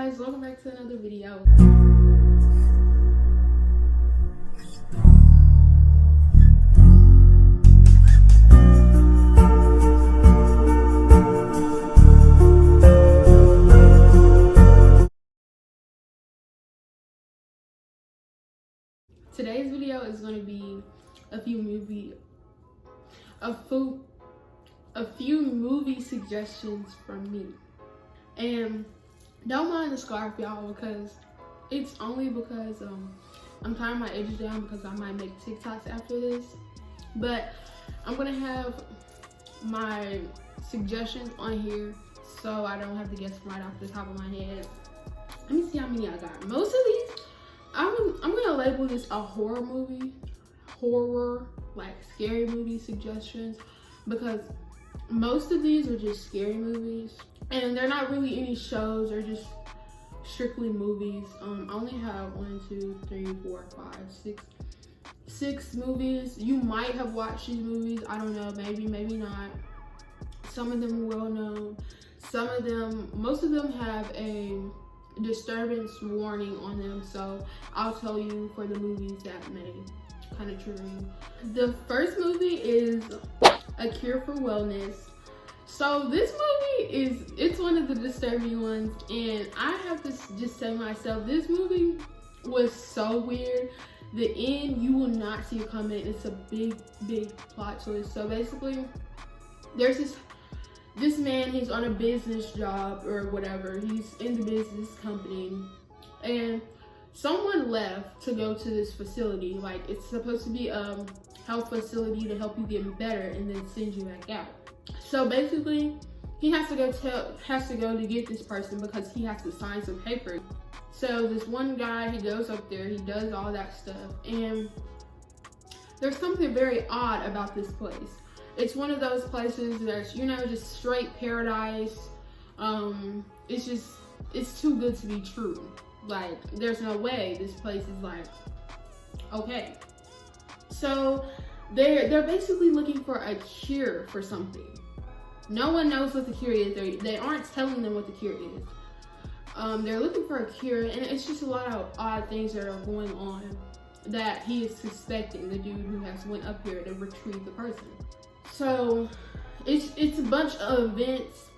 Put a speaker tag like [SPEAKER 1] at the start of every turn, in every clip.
[SPEAKER 1] guys, welcome back to another video. Today's video is going to be a few movie suggestions from me. And don't mind the scarf, y'all, because it's only because I'm tying my edges down because I might make TikToks after this. But I'm gonna have my suggestions on here so I don't have to guess right off the top of my head. Let me see how many I got. Most of these, I'm gonna label this a horror movie, like scary movie suggestions, because most of these are just scary movies and they're not really any shows, they're just strictly movies. I only have 6 movies. You might have watched these movies, I don't know, maybe not. Some of them are well known, most of them have a disturbance warning on them, so I'll tell you for the movies that may kind of trigger you. The first movie is A Cure for Wellness. So this movie it's one of the disturbing ones, and I have to just say myself, this movie was so weird. The end, you will not see it coming. It's a big plot twist. So basically, there's this man, he's on a business job or whatever. He's in the business company, and someone left to go to this facility. Like, it's supposed to be a health facility to help you get better and then send you back out. So basically, he has to go to get this person because he has to sign some papers. So this one guy, he goes up there, he does all that stuff, and there's something very odd about this place. It's one of those places that's, you know, just straight paradise. It's too good to be true. Like, there's no way this place is like, okay. So they're basically looking for a cure for something. No one knows what the cure is. They aren't telling them what the cure is. They're looking for a cure, and it's just a lot of odd things that are going on that he is suspecting, the dude who has went up here to retrieve the person. So it's a bunch of events.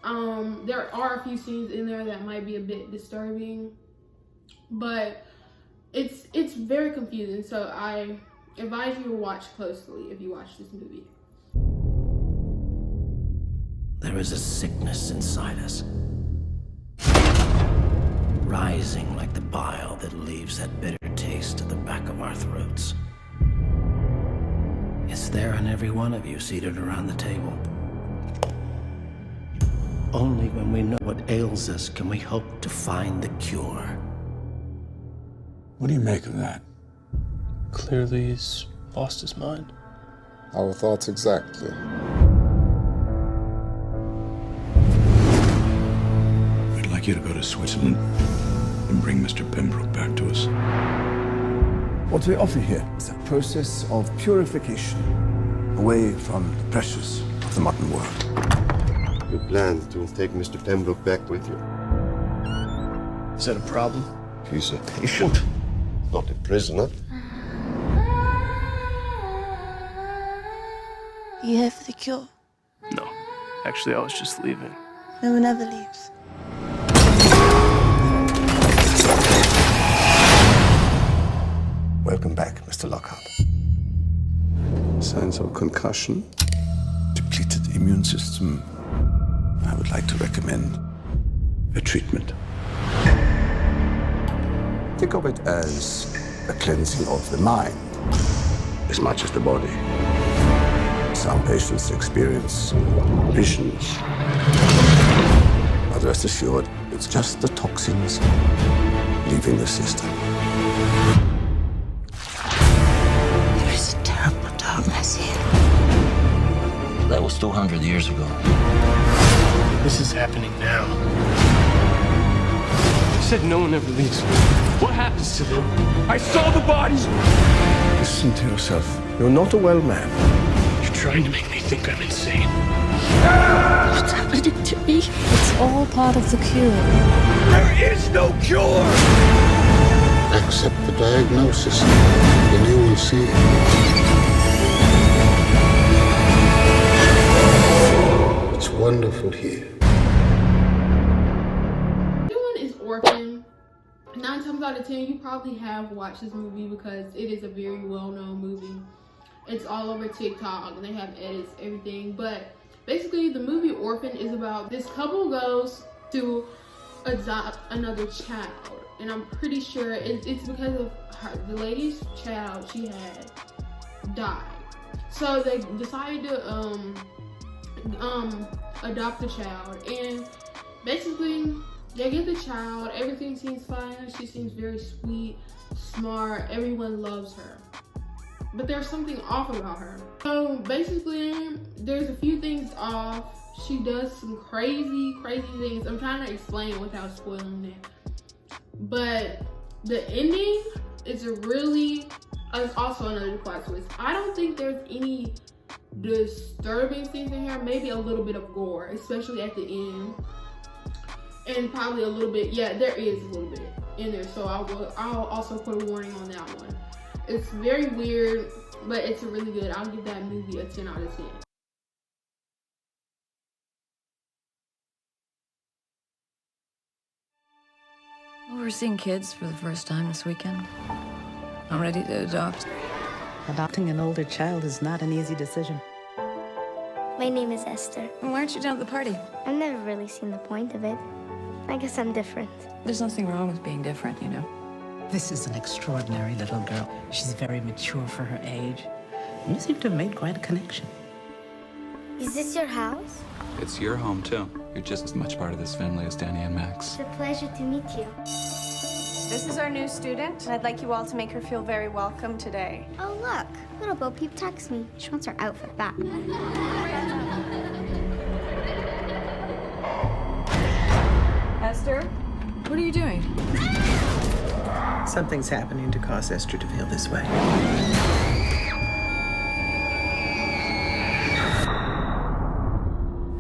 [SPEAKER 1] There are a few scenes in there that might be a bit disturbing, but it's very confusing. So I advise you to watch closely if you watch this movie.
[SPEAKER 2] There is a sickness inside us, rising like the bile that leaves that bitter taste at the back of our throats. It's there in every one of you seated around the table. Only when we know what ails us can we hope to find the cure.
[SPEAKER 3] What do you make of that?
[SPEAKER 4] Clearly he's lost his mind.
[SPEAKER 3] Our thoughts exactly. I'd like you to go to Switzerland and bring Mr. Pembroke back to us.
[SPEAKER 5] What we offer here is a process of purification, away from the pressures of the modern world.
[SPEAKER 6] You plan to take Mr. Pembroke back with you?
[SPEAKER 4] Is that a problem?
[SPEAKER 6] He's a patient, not a prisoner.
[SPEAKER 7] You here for the cure?
[SPEAKER 4] No. Actually, I was just leaving.
[SPEAKER 7] No one ever leaves.
[SPEAKER 5] Welcome back, Mr. Lockhart.
[SPEAKER 3] Signs of concussion, depleted immune system. I would like to recommend a treatment.
[SPEAKER 5] Think of it as a cleansing of the mind, as much as the body. Some patients experience visions, but rest assured, it's just the toxins leaving the system.
[SPEAKER 7] There is a terrible darkness here.
[SPEAKER 2] That was 200 years ago.
[SPEAKER 4] This is happening now. You said no one ever leaves. What happens to them? I saw the bodies!
[SPEAKER 5] Listen to yourself. You're not a well man.
[SPEAKER 4] You're trying to make me think I'm insane.
[SPEAKER 7] What's happening to me?
[SPEAKER 8] It's all part of the cure.
[SPEAKER 4] There is no cure!
[SPEAKER 5] Accept the diagnosis, and you will see. It's wonderful here.
[SPEAKER 1] One is Orphan. 9 times out of 10, you probably have watched this movie because it is a very well-known movie. It's all over TikTok and they have edits, everything. But basically, the movie Orphan is about this couple goes to adopt another child, and I'm pretty sure it's because of the lady's child she had died. So they decided to adopt the child, and basically they get the child. Everything seems fine. She seems very sweet, smart. Everyone loves her. But there's something off about her. So basically, there's a few things off. She does some crazy things. I'm trying to explain it without spoiling it. But the ending is it's also another plot twist. I don't think there's any disturbing things in here. Maybe a little bit of gore, especially at the end. And probably a little bit, yeah, there is a little bit in there. So I'll also put a warning on that one. It's very weird, but it's really good. I'll give that movie a 10 out of 10.
[SPEAKER 8] Well, we're seeing kids for the first time this weekend. I'm ready to adopt.
[SPEAKER 7] Adopting an older child is not an easy decision.
[SPEAKER 9] My name is Esther.
[SPEAKER 8] Why aren't you down at the party?
[SPEAKER 9] I've never really seen the point of it. I guess I'm different.
[SPEAKER 8] There's nothing wrong with being different, you know.
[SPEAKER 7] This is an extraordinary little girl. She's very mature for her age. You seem to have made quite a connection.
[SPEAKER 9] Is this your house?
[SPEAKER 10] It's your home, too. You're just as much part of this family as Danny and Max.
[SPEAKER 9] It's a pleasure to meet you.
[SPEAKER 11] This is our new student, and I'd like you all to make her feel very welcome today.
[SPEAKER 9] Oh, look. Little Bo Peep texts me. She wants her outfit back.
[SPEAKER 8] Esther, what are you doing?
[SPEAKER 12] Something's happening to cause Esther to feel this way.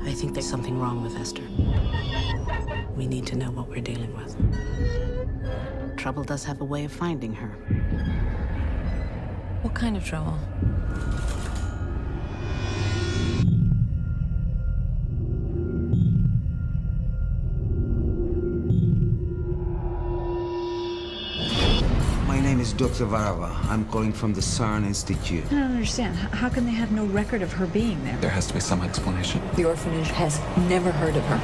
[SPEAKER 12] I think there's something wrong with Esther. We need to know what we're dealing with. Trouble does have a way of finding her.
[SPEAKER 8] What kind of trouble?
[SPEAKER 13] My name is Dr. Varava. I'm calling from the CERN Institute.
[SPEAKER 8] I don't understand. How can they have no record of her being there?
[SPEAKER 10] There has to be some explanation.
[SPEAKER 8] The orphanage has never heard of her.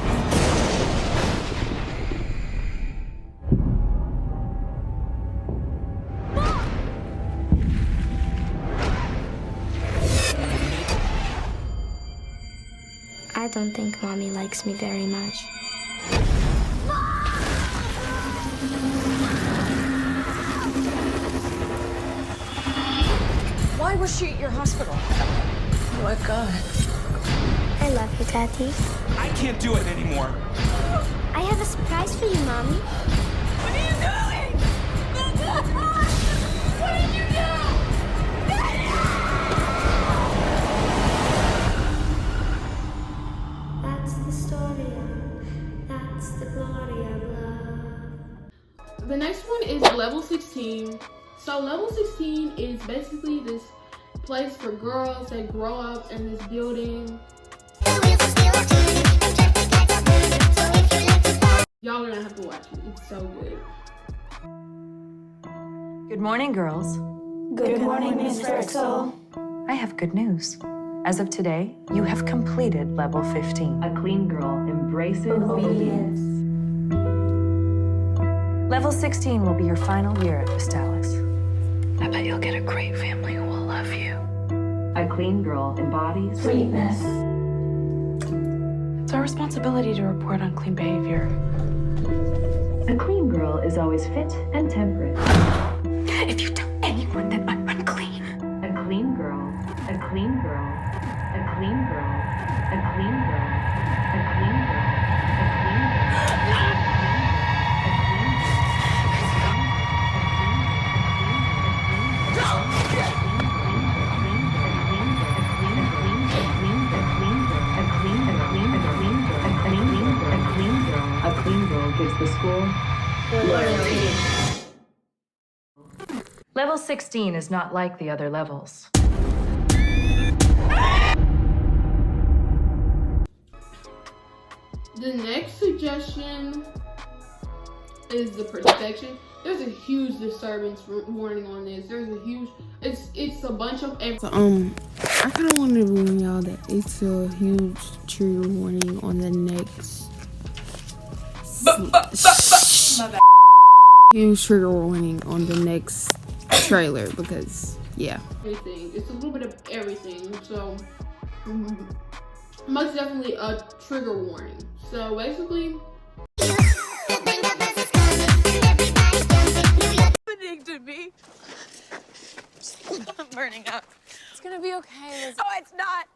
[SPEAKER 9] I don't think Mommy likes me very much.
[SPEAKER 8] Why was she at your hospital? Oh my God.
[SPEAKER 9] I love you, Daddy.
[SPEAKER 4] I can't do it anymore.
[SPEAKER 9] I have a surprise for you, Mommy.
[SPEAKER 11] What are you doing? What did you do?
[SPEAKER 9] That's the story of, that's the glory of love.
[SPEAKER 1] The next one is Level 16. So Level 16 is basically this place for girls that grow up in this building. Y'all are gonna have to watch it. It's so good.
[SPEAKER 8] Good morning, girls.
[SPEAKER 9] Good morning, Miss Rexel.
[SPEAKER 8] I have good news. As of today, you have completed level 15. A clean girl embraces obedience. Level 16 will be your final year at Vestalis. I bet you'll get a great family who will love you. A clean girl embodies
[SPEAKER 9] Sweetness.
[SPEAKER 11] It's our responsibility to report on clean behavior.
[SPEAKER 8] A clean girl is always fit and temperate.
[SPEAKER 11] If you tell anyone that I'm unclean.
[SPEAKER 8] A clean girl, a clean girl, a clean girl, a clean girl, a clean girl, a clean girl. A clean girl gives the school. Level 16 is not like the other levels.
[SPEAKER 1] The next suggestion is the protection. There's a huge disturbance warning on this. There's a huge, it's a bunch of
[SPEAKER 14] So, I kind of wanted to warn y'all that it's a huge trigger warning on the next. Huge trigger warning on the next trailer because, yeah.
[SPEAKER 1] everything. It's a little bit of everything. So, most definitely a trigger warning. So basically,
[SPEAKER 15] happening to me? I'm burning up. It's gonna be okay, Lizzie. Oh, it's not.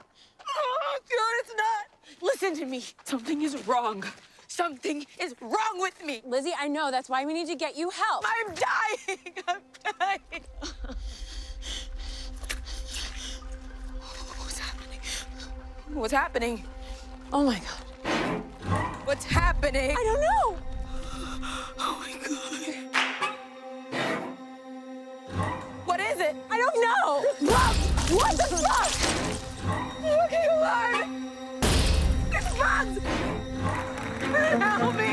[SPEAKER 15] Oh, God, it's not. Listen to me. Something is wrong. Something is wrong with me.
[SPEAKER 16] Lizzie, I know. That's why we need to get you help.
[SPEAKER 15] I'm dying. I'm dying. What's happening? What's happening?
[SPEAKER 16] Oh, my God.
[SPEAKER 15] What's happening?
[SPEAKER 16] I don't know.
[SPEAKER 15] Oh, my God. What is it?
[SPEAKER 16] I don't know. What the fuck?
[SPEAKER 15] Okay, Lord. It's bugs. Help me.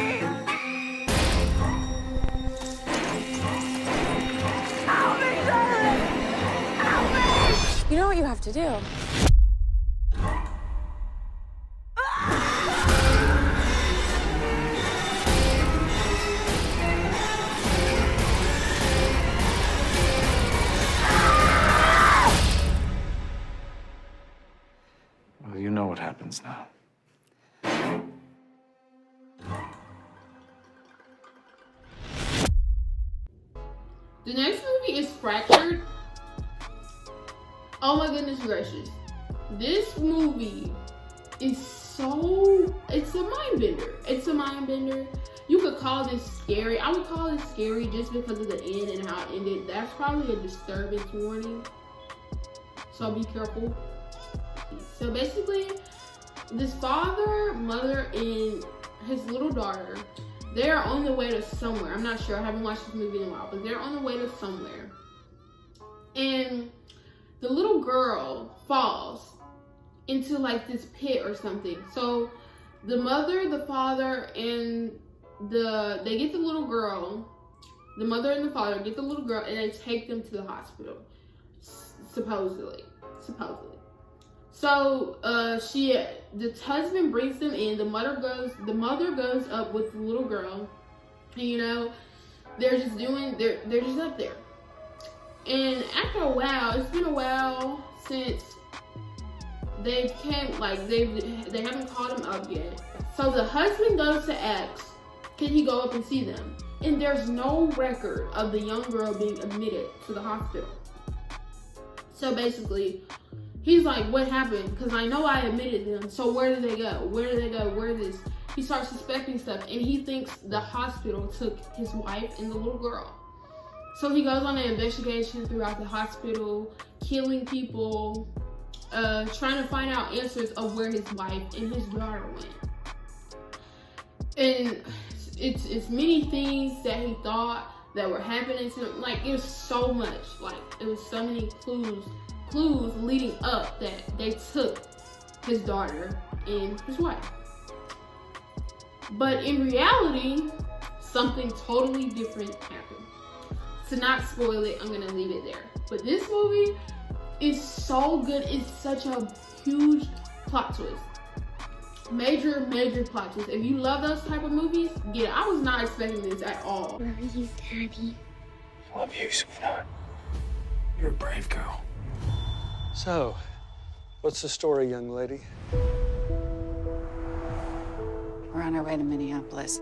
[SPEAKER 15] Help me, darling. Help me.
[SPEAKER 16] You know what you have to do?
[SPEAKER 10] Well, you know what happens now.
[SPEAKER 1] the next movie is Fractured. Oh my goodness gracious. This movie is it's a mind bender. It's a mind bender. You could call this scary. I would call it scary just because of the end and how it ended. That's probably a disturbance warning. So be careful. So basically, this father, mother, and his little daughter, they're on the way to somewhere. I'm not sure. I haven't watched this movie in a while, but they're on the way to somewhere. And the little girl falls into like this pit or something. So the mother, the father, and they get the little girl. The mother and the father get the little girl and they take them to the hospital. Supposedly. So the husband brings them in. The mother goes up with the little girl, and you know, they're just up there. And after a while, it's been a while since they haven't called him up yet. So the husband goes to ask, can he go up and see them? And there's no record of the young girl being admitted to the hospital. So basically, he's like, what happened? Because I know I admitted them. So where did they go? Where is this? He starts suspecting stuff, and he thinks the hospital took his wife and the little girl. So he goes on an investigation throughout the hospital, killing people, trying to find out answers of where his wife and his daughter went. And it's many things that he thought that were happening to him. Like, it was so much. Like, it was so many clues leading up that they took his daughter and his wife. But in reality, something totally different happened. To not spoil it, I'm gonna leave it there. But this movie is so good. It's such a huge plot twist. Major plot twist. If you love those type of movies, get it. I was not expecting this at all.
[SPEAKER 9] Love you, Daddy.
[SPEAKER 4] Love you, sweetheart. You're a brave girl.
[SPEAKER 17] So, what's the story, young lady?
[SPEAKER 12] We're on our way to Minneapolis.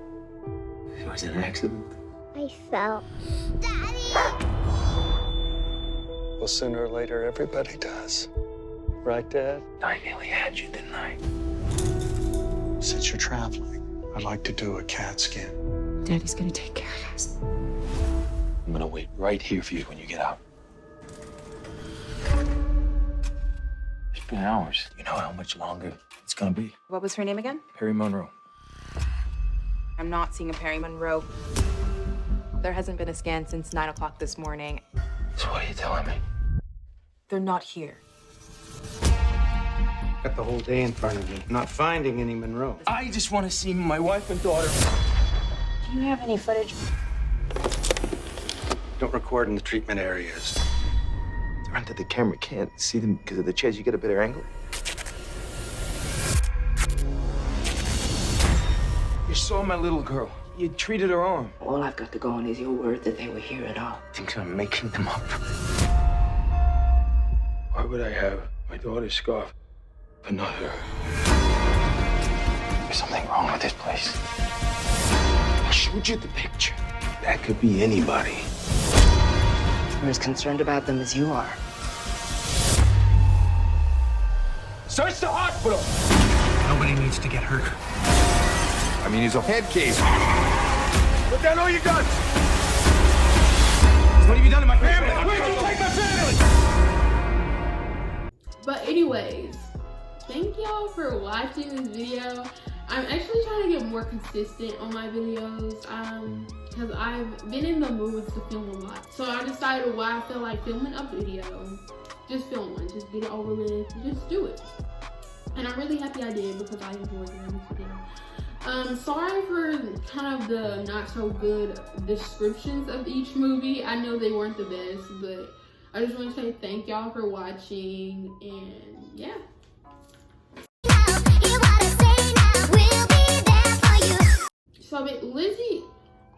[SPEAKER 4] It was an accident.
[SPEAKER 9] I fell. Daddy!
[SPEAKER 17] Well, sooner or later, everybody does. Right, Dad?
[SPEAKER 4] I nearly had you, didn't I?
[SPEAKER 17] Since you're traveling, I'd like to do a CAT scan.
[SPEAKER 12] Daddy's gonna take care of us.
[SPEAKER 4] I'm gonna wait right here for you when you get out. It's been hours. You know how much longer it's gonna be?
[SPEAKER 11] What was her name again?
[SPEAKER 4] Perry Monroe.
[SPEAKER 18] I'm not seeing a Perry Monroe. There hasn't been a scan since 9 o'clock this morning.
[SPEAKER 13] So what are you telling me?
[SPEAKER 18] They're not here.
[SPEAKER 13] Got the whole day in front of you. Not finding any Monroe. I just want to see my wife and daughter.
[SPEAKER 15] Do you have any footage?
[SPEAKER 13] Don't record in the treatment areas.
[SPEAKER 19] They're under the camera. Can't see them because of the chairs. You get a better angle.
[SPEAKER 13] You saw my little girl. You treated her arm.
[SPEAKER 7] All I've got to go on is your word that they were here at all.
[SPEAKER 13] Thinks I'm making them up. Why would I have my daughter's scarf but not her?
[SPEAKER 19] There's something wrong with this place.
[SPEAKER 13] I showed you the picture. That could be anybody.
[SPEAKER 7] I'm as concerned about them as you are.
[SPEAKER 13] Search the hospital! Nobody needs to get hurt.
[SPEAKER 19] I mean, he's a head case.
[SPEAKER 13] Put down all your guns! What have you done to my family? Where'd you take my family?
[SPEAKER 1] But anyways, thank y'all for watching this video. I'm actually trying to get more consistent on my videos because I've been in the mood to film a lot. So I decided why I feel like filming a video, just film one, just get it over with, just do it. And I'm really happy I did because I enjoyed doing this video. Sorry for kind of the not so good descriptions of each movie. I know they weren't the best, but I just want to say thank y'all for watching, and yeah. So Lizzie,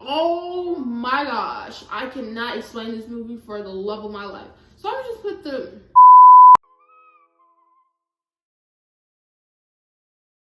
[SPEAKER 1] oh my gosh, I cannot explain this movie for the love of my life. So I'm just put the